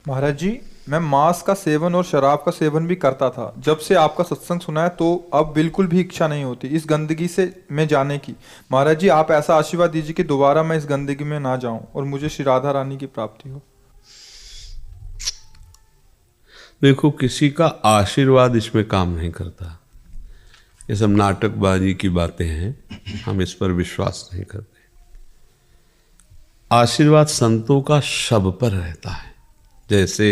महाराज जी, मैं मांस का सेवन और शराब का सेवन भी करता था। जब से आपका सत्संग सुना है तो अब बिल्कुल भी इच्छा नहीं होती इस गंदगी से मैं जाने की। महाराज जी, आप ऐसा आशीर्वाद दीजिए कि दोबारा मैं इस गंदगी में ना जाऊं और मुझे श्री राधा रानी की प्राप्ति हो। देखो, किसी का आशीर्वाद इसमें काम नहीं करता। ये सब नाटकबाजी की बातें हैं, हम इस पर विश्वास नहीं करते। आशीर्वाद संतों का शब पर रहता है। जैसे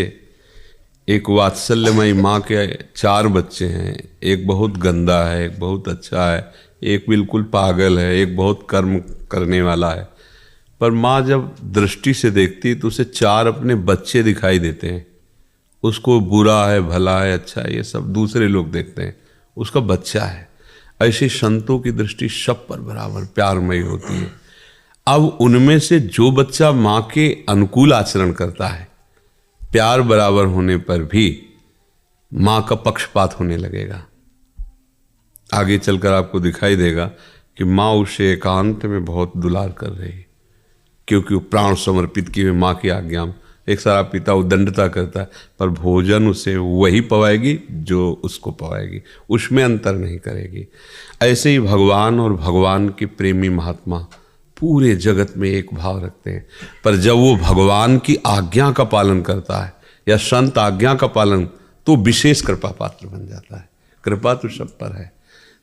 एक वात्सल्यमयी माँ के 4 बच्चे हैं, एक बहुत गंदा है, एक बहुत अच्छा है, एक बिल्कुल पागल है, एक बहुत कर्म करने वाला है। पर माँ जब दृष्टि से देखती तो उसे 4 अपने बच्चे दिखाई देते हैं। उसको बुरा है, भला है, अच्छा है, ये सब दूसरे लोग देखते हैं, उसका बच्चा है। ऐसे संतों की दृष्टि सब पर बराबर प्यारमयी होती है। अब उनमें से जो बच्चा माँ के अनुकूल आचरण करता है, प्यार बराबर होने पर भी माँ का पक्षपात होने लगेगा। आगे चलकर आपको दिखाई देगा कि माँ उसे एकांत में बहुत दुलार कर रही है, क्योंकि वो प्राण समर्पित किए माँ की आज्ञा में। एक सारा पिता उदंडता करता है, पर भोजन उसे वही पवाएगी जो उसको पवाएगी, उसमें अंतर नहीं करेगी। ऐसे ही भगवान और भगवान के प्रेमी महात्मा पूरे जगत में एक भाव रखते हैं। पर जब वो भगवान की आज्ञा का पालन करता है या संत आज्ञा का पालन, तो विशेष कृपा पात्र बन जाता है। कृपा तो सब पर है।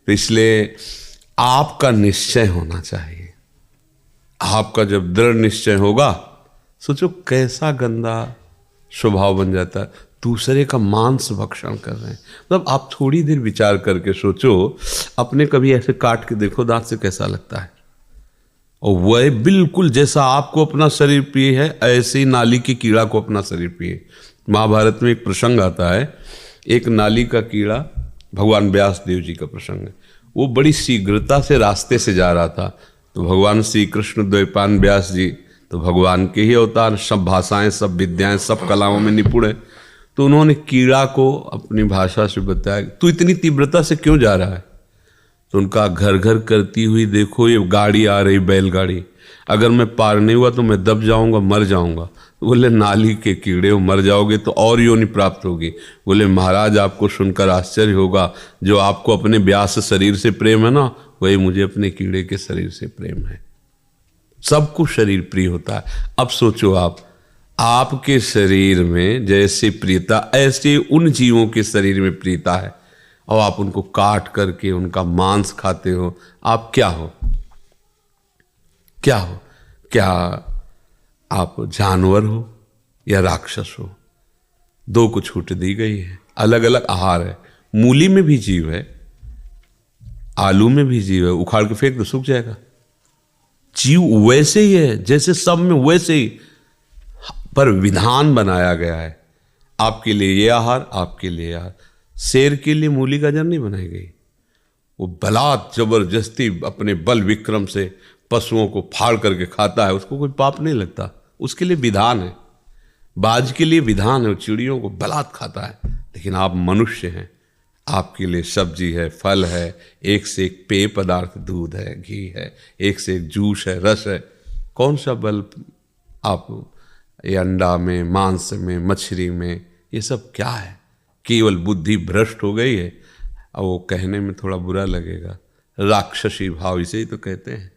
तो इसलिए आपका निश्चय होना चाहिए। आपका जब दृढ़ निश्चय होगा, सोचो कैसा गंदा स्वभाव बन जाता है। दूसरे का मांस भक्षण कर रहे हैं, मतलब आप थोड़ी देर विचार करके सोचो, अपने कभी ऐसे काट के देखो दांत से, कैसा लगता है। और वह बिल्कुल जैसा आपको अपना शरीर प्रिय है, ऐसे ही नाली की कीड़ा को अपना शरीर प्रिय। महाभारत में एक प्रसंग आता है, एक नाली का कीड़ा, भगवान व्यास देव जी का प्रसंग है। वो बड़ी शीघ्रता से रास्ते से जा रहा था, तो भगवान श्री कृष्ण द्वैपायन व्यास जी तो भगवान के ही अवतार, सब भाषाएं, सब विद्याएं, सब कलाओं में निपुण है। तो उन्होंने कीड़ा को अपनी भाषा से बताया, तू इतनी तीव्रता से क्यों जा रहा है। तो उनका घर घर करती हुई देखो ये गाड़ी आ रही, बैलगाड़ी, अगर मैं पार नहीं हुआ तो मैं दब जाऊंगा, मर जाऊंगा। तो बोले नाली के कीड़े हो, मर जाओगे तो और योनि प्राप्त होगी। बोले महाराज, आपको सुनकर आश्चर्य होगा, जो आपको अपने व्यास शरीर से प्रेम है ना, वही मुझे अपने कीड़े के शरीर से प्रेम है। सबको शरीर प्रिय होता है। अब सोचो आप, आपके शरीर में जैसे प्रियता, ऐसे उन जीवों के शरीर में प्रियता है, और आप उनको काट करके उनका मांस खाते हो। आप क्या हो? क्या हो? क्या आप जानवर हो या राक्षस हो? 2 को छूट दी गई है। अलग अलग आहार है। मूली में भी जीव है, आलू में भी जीव है, उखाड़ के फेंक दो सूख जाएगा। जीव वैसे ही है जैसे सब में, वैसे ही, पर विधान बनाया गया है। आपके लिए ये आहार, आपके लिए आहार। शेर के लिए मूली गाजर नहीं बनाई गई। वो बलात् जबरदस्ती अपने बल विक्रम से पशुओं को फाड़ करके खाता है, उसको कोई पाप नहीं लगता, उसके लिए विधान है। बाज के लिए विधान है, वो चिड़ियों को बलात् खाता है। लेकिन आप मनुष्य हैं, आपके लिए सब्जी है, फल है, एक से एक पेय पदार्थ, दूध है, घी है, एक से एक जूस है, रस है। कौन सा बल आप ये अंडा में, मांस में, मछली में, ये सब क्या है? केवल बुद्धि भ्रष्ट हो गई है। अब वो कहने में थोड़ा बुरा लगेगा, राक्षसी भाव इसे ही तो कहते हैं।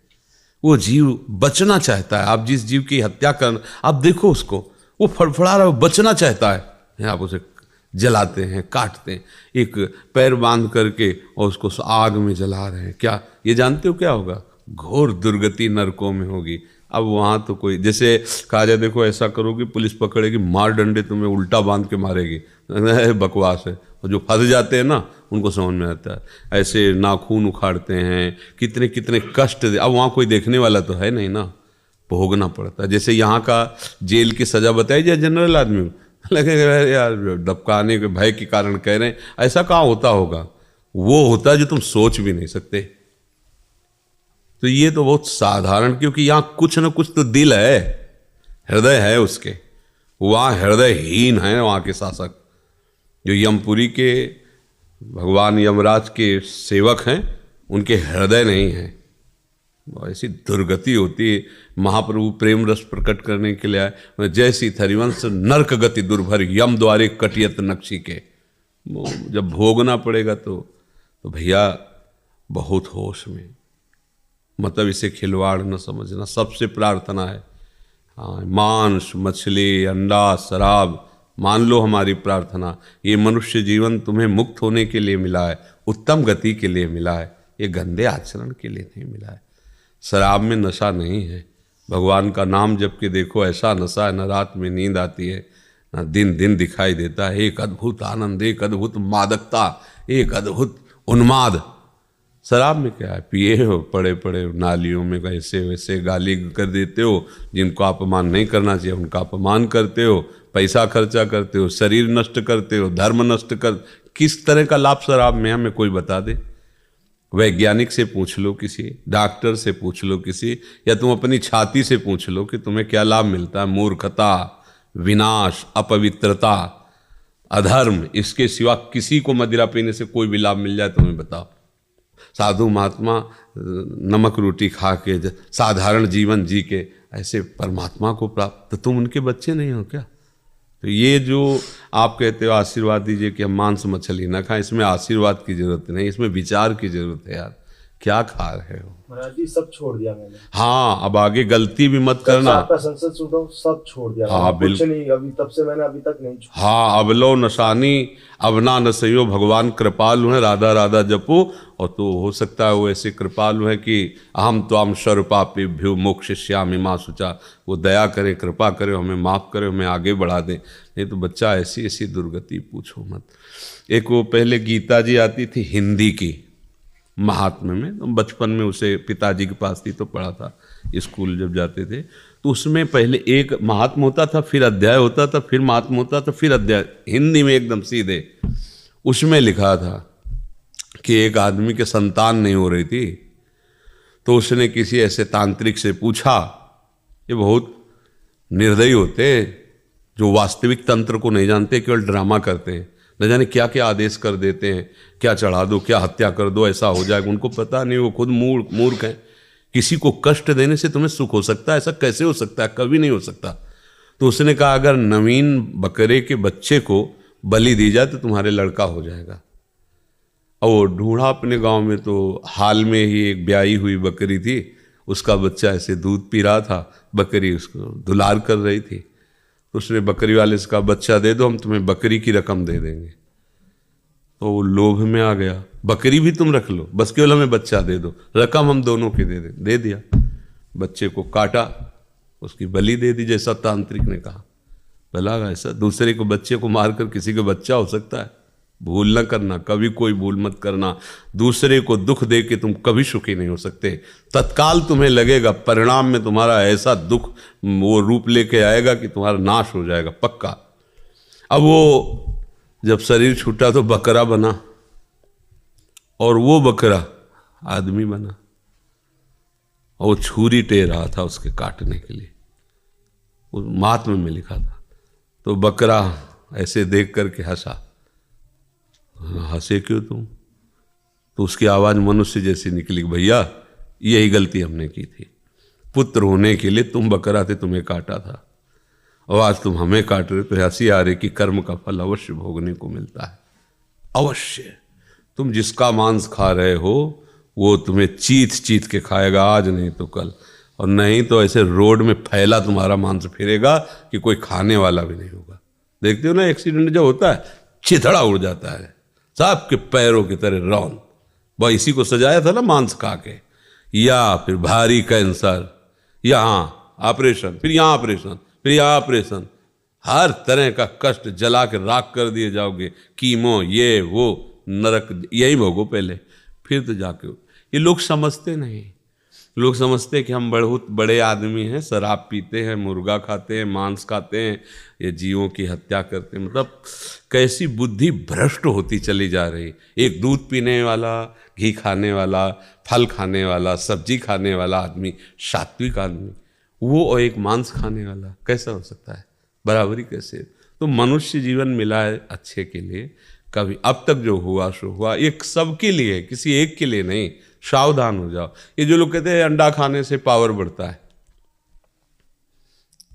वो जीव बचना चाहता है। आप जिस जीव की हत्या कर, आप देखो उसको, वो फड़फड़ा रहा है, वो बचना चाहता है। आप उसे जलाते हैं, काटते हैं, एक पैर बांध करके और उसको आग में जला रहे हैं। क्या ये जानते हो क्या होगा? घोर दुर्गति नरकों में होगी। अब वहाँ तो कोई, जैसे कहा जाए, देखो ऐसा करोगे पुलिस पकड़ेगी, मार डंडे तुम्हें उल्टा बांध के मारेगी, बकवास है। और जो फंस जाते हैं ना, उनको समझ में आता है। ऐसे नाखून उखाड़ते हैं, कितने कितने कष्ट दे। अब वहाँ कोई देखने वाला तो है नहीं ना, भोगना पड़ता है। जैसे यहाँ का जेल की सज़ा बताई जाए जनरल आदमी को, लगेगा यार दबकाने के भय के कारण कह रहे हैं। ऐसा कहाँ होता होगा? वो होता है जो तुम सोच भी नहीं सकते। तो ये तो बहुत साधारण, क्योंकि यहाँ कुछ ना कुछ तो दिल है, हृदय है उसके। वहाँ हृदयहीन है वहाँ के शासक। जो यमपुरी के भगवान यमराज के सेवक हैं, उनके हृदय नहीं है। ऐसी दुर्गति होती है। महाप्रभु प्रेम रस प्रकट करने के लिए आए, जैसी थरिवंश नरक गति दुर्भर यम द्वारे कटियत नक्शी के। वो जब भोगना पड़ेगा तो भैया बहुत होश में, मतलब इसे खिलवाड़ न समझना। सबसे प्रार्थना है, हाँ, मांस मछली अंडा शराब मान लो हमारी प्रार्थना, ये मनुष्य जीवन तुम्हें मुक्त होने के लिए मिला है, उत्तम गति के लिए मिला है, ये गंदे आचरण के लिए नहीं मिला है। शराब में नशा नहीं है, भगवान का नाम जप के देखो ऐसा नशा है, न रात में नींद आती है न दिन दिन दिखाई देता है। एक अद्भुत आनंद, एक अद्भुत मादकता, एक अद्भुत उन्माद। शराब में क्या है, पिए हो पड़े पड़े नालियों में ऐसे वैसे गाली कर देते हो, जिनको अपमान नहीं करना चाहिए उनका अपमान करते हो, पैसा खर्चा करते हो, शरीर नष्ट करते हो, धर्म नष्ट कर। किस तरह का लाभ शराब में हमें कोई बता दे। वैज्ञानिक से पूछ लो, किसी डॉक्टर से पूछ लो, किसी, या तुम अपनी छाती से पूछ लो कि तुम्हें क्या लाभ मिलता है। मूर्खता, विनाश, अपवित्रता, अधर्म, इसके सिवा किसी को मदिरा पीने से कोई भी लाभ मिल जाए तुम्हें बताओ। साधु महात्मा नमक रोटी खा के साधारण जीवन जी के ऐसे परमात्मा को प्राप्त, तो तुम उनके बच्चे नहीं हो क्या? तो ये जो आप कहते हो आशीर्वाद दीजिए कि हम मांस मछली ना खाएं, इसमें आशीर्वाद की जरूरत नहीं, इसमें विचार की जरूरत है। यार क्या खा रहे हो? महाराज जी सब छोड़ दिया मैंने। हाँ, अब आगे गलती भी मत करना। आपका संसद सुनो, सब छोड़ दिया। हाँ कुछ नहीं, अभी तब से मैंने अभी तक नहीं छोड़ा। हाँ, अब लो नशानी अब ना नसइयो, भगवान कृपालु है, राधा राधा जपो। और तो हो सकता है वो ऐसे कृपालु है कि अहम त्वाम सर्वपापेभ्यो मोक्षयिष्यामि मा शुचा, वो दया करे, कृपा करे, हमें माफ़ करे, हमें आगे बढ़ा दे। नहीं तो बच्चा ऐसी ऐसी दुर्गति पूछो मत। एक वो पहले गीता जी आती थी हिंदी की महात्म्य में, तो बचपन में उसे पिताजी के पास थी तो पढ़ा था, स्कूल जब जाते थे तो उसमें पहले एक महात्म होता था, फिर अध्याय होता था, फिर महात्म होता था, फिर अध्याय, हिंदी में एकदम सीधे। उसमें लिखा था कि एक आदमी के संतान नहीं हो रही थी, तो उसने किसी ऐसे तांत्रिक से पूछा, ये बहुत निर्दयी होते जो वास्तविक तंत्र को नहीं जानते, केवल ड्रामा करते हैं, न जाने क्या क्या आदेश कर देते हैं, क्या चढ़ा दो, क्या हत्या कर दो, ऐसा हो जाएगा। उनको पता नहीं, वो खुद मूर्ख हैं। किसी को कष्ट देने से तुम्हें सुख हो सकता है? ऐसा कैसे हो सकता है? कभी नहीं हो सकता। तो उसने कहा अगर नवीन बकरे के बच्चे को बलि दी जाए तो तुम्हारे लड़का हो जाएगा। और वो ढूंढा अपने गांव में, तो हाल में ही एक ब्याई हुई बकरी थी, उसका बच्चा ऐसे दूध पी रहा था, बकरी उसको दुलार कर रही थी। तो उसने बकरी वाले से कहा बच्चा दे दो, हम तुम्हें बकरी की रकम दे देंगे। तो वो लोभ में आ गया, बकरी भी तुम रख लो, बस केवल हमें बच्चा दे दो, रकम हम दोनों की दे दिया। बच्चे को काटा, उसकी बलि दे दी जैसा तांत्रिक ने कहा। भला ऐसा दूसरे को बच्चे को मारकर किसी का बच्चा हो सकता है? भूल न करना, कभी कोई भूल मत करना। दूसरे को दुख दे के तुम कभी सुखी नहीं हो सकते। तत्काल तुम्हें लगेगा, परिणाम में तुम्हारा ऐसा दुख वो रूप लेके आएगा कि तुम्हारा नाश हो जाएगा पक्का। अब वो जब शरीर छूटा तो बकरा बना, और वो बकरा आदमी बना, और वो छुरी टेर रहा था उसके काटने के लिए। वो महात्म्य में लिखा था। तो बकरा ऐसे देख करके हंसा। हंसे क्यों तुम? तो उसकी आवाज़ मनुष्य जैसी निकली, भैया यही गलती हमने की थी, पुत्र होने के लिए तुम बकरा थे, तुम्हें काटा था, और आज तुम हमें काट रहे, तो हंसी आ रही कि कर्म का फल अवश्य भोगने को मिलता है। अवश्य तुम जिसका मांस खा रहे हो वो तुम्हें चीत चीत के खाएगा, आज नहीं तो कल, और नहीं तो ऐसे रोड में फैला तुम्हारा मांस फिरेगा कि कोई खाने वाला भी नहीं होगा। देखते हो ना, एक्सीडेंट जब होता है चिथड़ा उड़ जाता है, सांप के पैरों की तरह रौन। वह इसी को सजाया था ना मांस खा के। या फिर भारी कैंसर, यहाँ ऑपरेशन, फिर यहाँ ऑपरेशन, फिर यहाँ ऑपरेशन, हर तरह का कष्ट जला के राख कर दिए जाओगे। कीमो, ये वो, नरक यही भोगो पहले, फिर तो जाके। ये लोग समझते नहीं। लोग समझते हैं कि हम बहुत बड़े आदमी हैं, शराब पीते हैं, मुर्गा खाते हैं, मांस खाते हैं, ये जीवों की हत्या करते हैं। मतलब कैसी बुद्धि भ्रष्ट होती चली जा रही। एक दूध पीने वाला, घी खाने वाला, फल खाने वाला, सब्जी खाने वाला आदमी, सात्विक आदमी, वो और एक मांस खाने वाला, कैसा हो सकता है? बराबरी कैसे? तो मनुष्य जीवन मिला है अच्छे के लिए। कभी अब तक जो हुआ सो हुआ, एक सबके लिए, किसी एक के लिए नहीं, सावधान हो जाओ। ये जो लोग कहते हैं अंडा खाने से पावर बढ़ता है,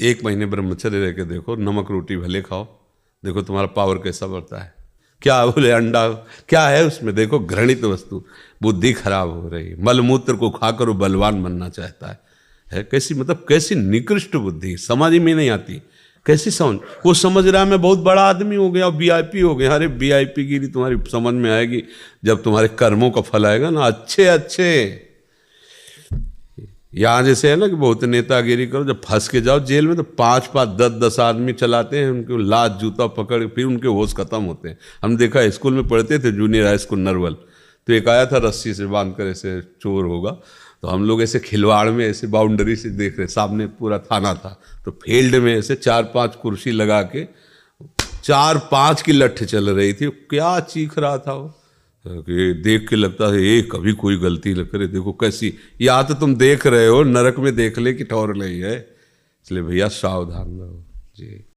1 महीने ब्रह्मचर्य रह के देखो, नमक रोटी भले खाओ, देखो तुम्हारा पावर कैसा बढ़ता है। क्या बोले अंडा क्या है उसमें, देखो घृणित वस्तु, बुद्धि खराब हो रही, मलमूत्र को खाकर वो बलवान बनना चाहता है कैसी, मतलब कैसी निकृष्ट बुद्धि, समझ में नहीं आती। कैसी समझ, वो समझ रहा है मैं बहुत बड़ा आदमी हो गया, वीआईपी हो गया। अरे वीआईपी गिरी तुम्हारी समझ में आएगी जब तुम्हारे कर्मों का फल आएगा ना, अच्छे अच्छे। यहाँ जैसे है ना कि बहुत नेतागिरी करो, जब फंस के जाओ जेल में तो 5-5, 10-10 आदमी चलाते हैं, उनको लात जूता पकड़, फिर उनके होश खत्म होते हैं। हम देखा स्कूल में पढ़ते थे, जूनियर हाई स्कूल नरवल, तो एक आया था रस्सी से बांध कर, ऐसे चोर होगा, तो हम लोग ऐसे खिलवाड़ में ऐसे बाउंड्री से देख रहे, सामने पूरा थाना था, तो फील्ड में ऐसे 4-5 कुर्सी लगा के 4-5 की लठ चल रही थी। क्या चीख रहा था वो कि देख के लगता है ये कभी कोई गलती न करे। देखो कैसी, या तो तुम देख रहे हो नरक में देख ले कि ठौर नहीं है, इसलिए भैया सावधान रहो जी।